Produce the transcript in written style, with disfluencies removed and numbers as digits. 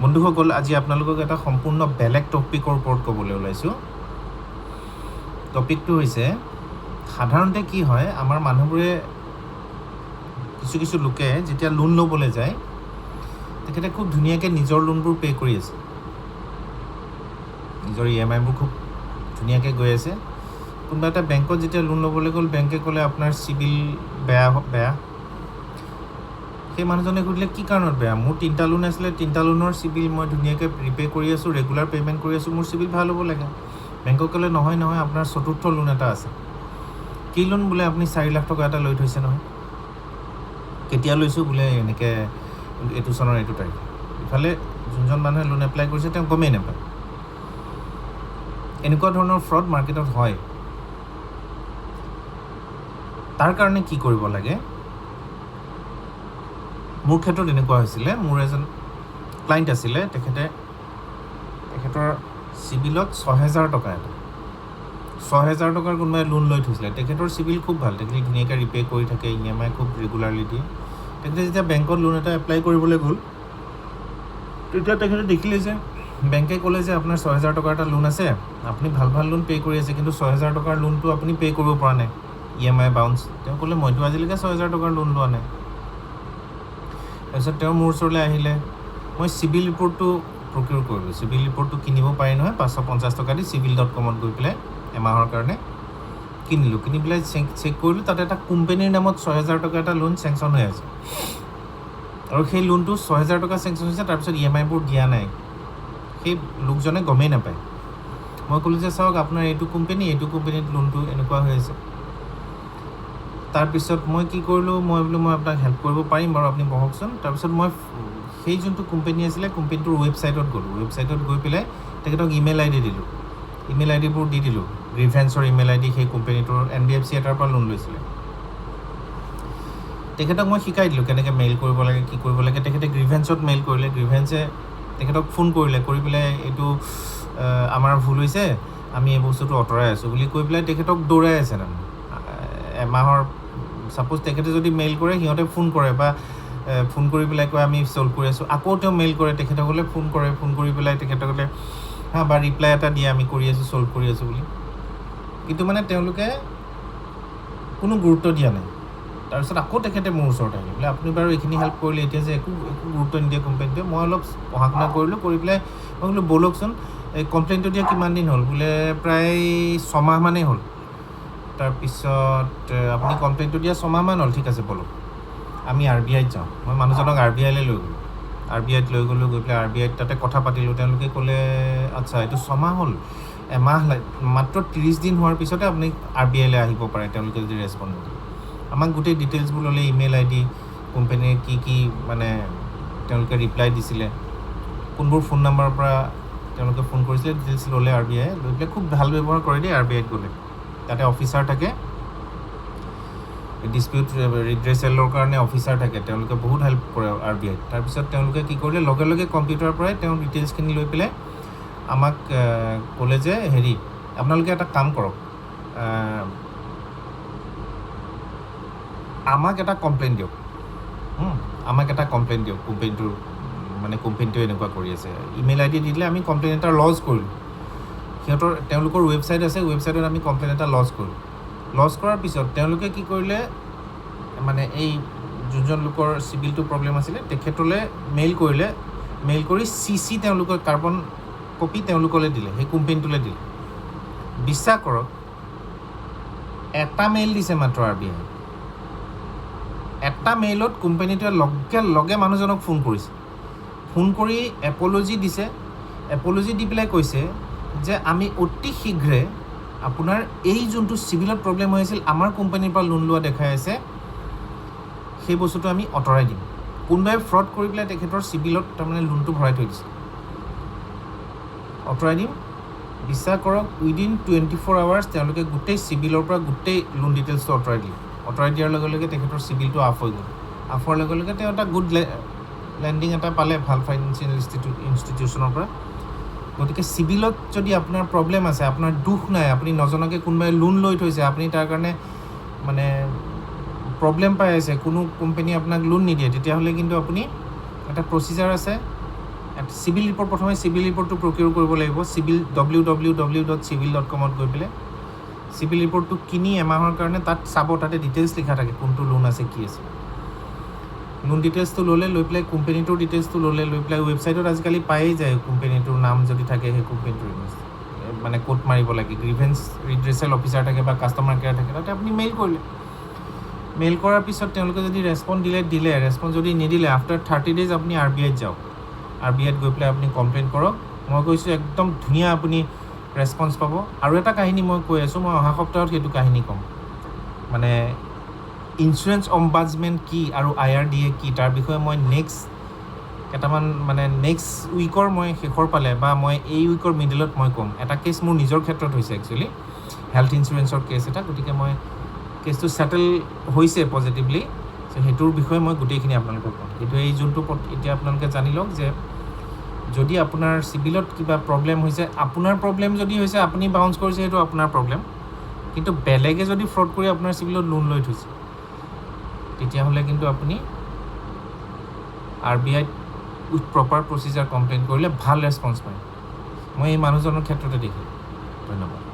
বন্ধুসকল, আজি আপোনালোকক এটা সম্পূৰ্ণ বেলেগ টপিকৰ ওপৰত ক'বলৈ ওলাইছোঁ। টপিকটো হৈছে সাধাৰণতে কি হয়, আমাৰ মানুহবোৰে কিছু লোকে যেতিয়া লোন ল'বলৈ যায়, তেখেতে খুব ধুনীয়াকৈ নিজৰ লোনবোৰ পে' কৰি আছে, নিজৰ EMIবোৰ খুব ধুনীয়াকৈ গৈ আছে। কোনোবা এটা বেংকত যেতিয়া লোন ল'বলৈ গ'ল, বেংকে ক'লে আপোনাৰ চিভিল বেয়া। সেই মানুহজনে সুধিলে কি কাৰণত বেয়া? মোৰ 3টা লোন আছিলে, 3টা লোনৰ চিভিল মই ধুনীয়াকৈ ৰিপে' কৰি আছোঁ, ৰেগুলাৰ পে'মেণ্ট কৰি আছোঁ, মোৰ চিভিল ভাল হ'ব লাগে। বেংকক ক'লে নহয়, আপোনাৰ 4ৰ্থ লোন এটা আছে। কি লোন? বোলে আপুনি 4 লাখ টকা এটা লৈ থৈছে নহয়। কেতিয়া লৈছোঁ? বোলে এনেকৈ এইটো চনৰ এইটো তাৰিখ। ইফালে যোনজন মানুহে লোন এপ্লাই কৰিছে তেওঁ গমেই নাপায়। এনেকুৱা ধৰণৰ ফ্ৰড মাৰ্কেটত হয়। তাৰ কাৰণে কি কৰিব লাগে? মোৰ ক্ষেত্ৰত এনেকুৱা হৈছিলে, মোৰ এজন ক্লাইণ্ট আছিলে, তেখেতৰ চিভিলত 6,000 টকা এটা, 6,000 টকাৰ কোনোবাই লোন লৈ থৈছিলে। তেখেতৰ চিভিল খুব ভাল, তেখেতে ধুনীয়াকৈ ৰিপে' কৰি থাকে, EMI খুব ৰেগুলাৰলি দিয়ে। তেখেতে যেতিয়া বেংকত লোন এটা এপ্লাই কৰিবলৈ গ'ল, তেতিয়া তেখেতে দেখিলে যে বেংকে ক'লে যে আপোনাৰ 6,000 টকাৰ এটা লোন আছে, আপুনি ভাল লোন পে' কৰি আছে, কিন্তু 6,000 টকাৰ লোনটো আপুনি পে' কৰিব পৰা নাই, EMI বাউন্স। তেওঁ ক'লে মইতো আজিলৈকে 6,000 টকাৰ লোন লোৱা নাই। তাৰপিছত তেওঁ মোৰ ওচৰলৈ আহিলে, মই চিভিল ৰিপৰ্টটো প্ৰকিউৰ কৰিলোঁ। চিভিল ৰিপৰ্টটো কিনিব পাৰি নহয়, 550 টকা দি civil.com-ত গৈ পেলাই এমাহৰ কাৰণে কিনিলোঁ। কিনি পেলাই চেক কৰিলোঁ, তাতে এটা কোম্পানীৰ নামত 6,000 টকা এটা লোন চেংচন হৈ আছে, আৰু সেই লোনটো 6,000 টকা চেংচন হৈছে, তাৰপিছত EMIবোৰ দিয়া নাই। সেই লোকজনে গমেই নাপায়। মই ক'লোঁ যে চাওক, আপোনাৰ এইটো কোম্পানীত লোনটো এনেকুৱা হৈ আছে। তাৰপিছত মই কি কৰিলোঁ, মই আপোনাক হেল্প কৰিব পাৰিম বাৰু, আপুনি বহকচোন। তাৰপিছত মই সেই যোনটো কোম্পানী আছিলে, কোম্পানীটোৰ ৱেবছাইটত গ'লোঁ। ৱেবছাইটত গৈ পেলাই তেখেতক ইমেইল ID দিলোঁ, ইমেইল IDবোৰ দি দিলোঁ, গ্ৰিভেন্সৰ ইমেইল ID। সেই কোম্পানীটোৰ NBFC এটাৰ পৰা লোন লৈছিলে। তেখেতক মই শিকাই দিলোঁ কেনেকৈ মেইল কৰিব লাগে, কি কৰিব লাগে। তেখেতে গ্ৰিভেন্সত মেইল কৰিলে, গ্ৰিভেন্সে তেখেতক ফোন কৰিলে, কৰি পেলাই এইটো আমাৰ ভুল হৈছে, আমি এই বস্তুটো আঁতৰাই আছোঁ বুলি কৈ পেলাই তেখেতক দৌৰাই আছে। তাৰমানে এমাহৰ, ছাপ'জ তেখেতে যদি মেইল কৰে, সিহঁতে ফোন কৰে বা ফোন কৰি পেলাই কয় আমি ছল্ভ কৰি আছোঁ। আকৌ তেওঁ মেইল কৰে, তেখেতসকলে ফোন কৰি পেলাই তেখেতসকলে বা ৰিপ্লাই এটা দিয়ে, আমি কৰি আছোঁ, ছল্ভ কৰি আছোঁ বুলি। কিন্তু মানে তেওঁলোকে কোনো গুৰুত্ব দিয়া নাই। তাৰপিছত আকৌ তেখেতে মোৰ ওচৰত আহিলে, বোলে আপুনি বাৰু এইখিনি হেল্প কৰিলে, এতিয়া যে একো গুৰুত্ব নিদিয়ে কোম্পানীটোৱে। মই অলপ পঢ়া শুনা কৰিলোঁ, কৰি পেলাই মই বোলো ব'লকচোন, এই কমপ্লেইনটো দিয়া কিমান দিন হ'ল? বোলে প্ৰায় 6 মাহমানেই হ'ল। তাৰপিছত আপুনি কমপ্লেইনটো দিয়া 6 মাহমান হ'ল, ঠিক আছে ব'লক আমি RBIত যাওঁ। মই মানুহজনক RBIলৈ লৈ গ'লোঁ। RBIত লৈ গ'লোঁ, গৈ পেলাই RBIত তাতে কথা পাতিলোঁ। তেওঁলোকে ক'লে আচ্ছা, এইটো 6 মাহ হ'ল, এমাহ মাত্ৰ 30 দিন হোৱাৰ পিছতে আপুনি RBIলৈ আহিব পাৰে, তেওঁলোকে যদি ৰেচপণ্ড নকৰে। আমাক গোটেই ডিটেইলছবোৰ ল'লে, ইমেইল ID, কোম্পানীৰ কি মানে তেওঁলোকে ৰিপ্লাই দিছিলে, কোনবোৰ ফোন নাম্বাৰৰ পৰা তেওঁলোকে ফোন কৰিছিলে, ডিটেইলছ ল'লে RBI। লৈ পেলাই খুব ভাল ব্যৱহাৰ কৰে দেই RBIত গ'লে। তাতে অফিচাৰ থাকে, ডিছপিউট ৰিড্ৰেচেলৰ কাৰণে অফিচাৰ থাকে, তেওঁলোকে বহুত হেল্প কৰে RBIত। তাৰপিছত তেওঁলোকে কি কৰিলে, লগে লগে কম্পিউটাৰৰ পৰাই তেওঁ ডিটেইলছখিনি লৈ পেলাই আমাক ক'লে যে হেৰি, আপোনালোকে এটা কাম কৰক, আমাক এটা কমপ্লেইন দিয়ক, কোম্পানীটোৰ মানে কোম্পানীটোৱে এনেকুৱা কৰি আছে। ইমেইল ID দি দিলে, আমি কমপ্লেইন এটা লজ কৰিলোঁ। তেওঁলোকৰ ৱেবছাইট আছে, ৱেবছাইটত আমি কমপ্লেইন এটা লজ কৰিলোঁ। লজ কৰাৰ পিছত তেওঁলোকে কি কৰিলে, মানে এই যোনজন লোকৰ চিভিলটো প্ৰব্লেম আছিলে, তেখেতলৈ মেইল কৰিলে। মেইল কৰি CC তেওঁলোকৰ কাৰ্বন কপি তেওঁলোকলৈ দিলে, সেই কোম্পানীটোলৈ দিলে। বিশ্বাস কৰক, এটা মেইল দিছে মাত্ৰ RBI। এটা মেইলত কোম্পানীটোৱে লগে লগে মানুহজনক ফোন কৰিছে, ফোন কৰি এপ'লজি দিছে। এপ'লজি দি পেলাই কৈছে যে আমি অতি শীঘ্ৰে আপোনাৰ এই যোনটো চিভিলত প্ৰব্লেম হৈ আছিল, আমাৰ কোম্পানীৰ পৰা লোন লোৱা দেখাই আছে, সেই বস্তুটো আমি আঁতৰাই দিম। কোনোবাই ফ্ৰড কৰি পেলাই তেখেতৰ চিভিলত তাৰমানে লোনটো ভৰাই থৈ দিছে, আঁতৰাই দিম। বিশ্বাস কৰক, উইদিন 24 আৱাৰ্ছ তেওঁলোকে গোটেই চিভিলৰ পৰা গোটেই লোন ডিটেইলছটো আঁতৰাই দিলে। আঁতৰাই দিয়াৰ লগে লগে তেখেতৰ চিভিলটো আফ হৈ গ'ল। আফ হোৱাৰ লগে লগে তেওঁ এটা গুড লেণ্ডিং এটা পালে ভাল ফাইনেন্সিয়েল ইনষ্টিটিউশ্যনৰ পৰা। গতিকে চিভিলত যদি আপোনাৰ প্ৰব্লেম আছে, আপোনাৰ দুখ নাই, আপুনি নজনাকৈ কোনোবাই লোন লৈ থৈছে, আপুনি তাৰ কাৰণে মানে প্ৰব্লেম পাই আছে, কোনো কোম্পানী আপোনাক লোন নিদিয়ে, তেতিয়াহ'লে কিন্তু আপুনি এটা প্ৰচিজাৰ আছে, চিভিল ৰিপৰ্ট প্ৰথমে চিভিল ৰিপৰ্টটো প্ৰকিউৰ কৰিব লাগিব চিভিল www.civil.com গৈ পেলাই চিভিল ৰিপৰ্টটো কিনি এমাহৰ কাৰণে তাত চাব তাতে ডিটেইলছ লিখা থাকে কোনটো লোন আছে কি আছে লোন ডিটেইলছটো লৈ পেলাই কোম্পানীটোৰ ডিটেইলছটো লৈ পেলাই ৱেবছাইটত আজিকালি পায়েই যায় কোম্পানীটোৰ নাম যদি থাকে সেই কোম্পানীটোৰ মানে ক'ত মাৰিব লাগে গ্ৰিভেন্স ৰিড্ৰেচেল অফিচাৰ থাকে বা কাষ্টমাৰ কেয়াৰ থাকে তাতে আপুনি মেইল কৰিলে মেইল কৰাৰ পিছত তেওঁলোকে যদি ৰেছপন্স দিলে ৰেছপন্স যদি নিদিলে আফটাৰ 30 days আপুনি RBIত যাওক RBIত গৈ পেলাই আপুনি কমপ্লেইন কৰক মই কৈছোঁ একদম ধুনীয়া আপুনি ৰেছপন্স পাব আৰু এটা কাহিনী মই কৈ আছোঁ মই অহা সপ্তাহত সেইটো কাহিনী ক'ম মানে ইঞ্চুৰেঞ্চ অম্বাজমেণ্ট কি আৰু IRDA কি তাৰ বিষয়ে মই কেইটামান মানে নেক্সট উইকৰ মই শেষৰ পালে বা মই এই উইকৰ মিডলত মই ক'ম এটা কেছ মোৰ নিজৰ ক্ষেত্ৰত হৈছে একচুৱেলি হেল্থ ইঞ্চুৰেঞ্চৰ কেছ এটা গতিকে মই কেছটো ছেটেল হৈছে পজিটিভলি চ' সেইটোৰ বিষয়ে মই গোটেইখিনি আপোনালোকক ক'ম কিন্তু এই যোনটো এতিয়া আপোনালোকে জানি লওক যে যদি আপোনাৰ চিভিলত কিবা প্ৰব্লেম হৈছে আপোনাৰ প্ৰব্লেম যদি হৈছে আপুনি বাউন্স কৰিছে সেইটো আপোনাৰ প্ৰব্লেম কিন্তু বেলেগে যদি ফ্ৰড কৰি আপোনাৰ চিভিলত লোন লৈ থৈছে তেতিয়াহ'লে কিন্তু আপুনি RBIত উইথ প্ৰপাৰ প্ৰচিজাৰ কমপ্লেইন কৰিলে ভাল ৰেছপন্স পায় মই এই মানুহজনৰ ক্ষেত্ৰতে দেখিলোঁ ধন্যবাদ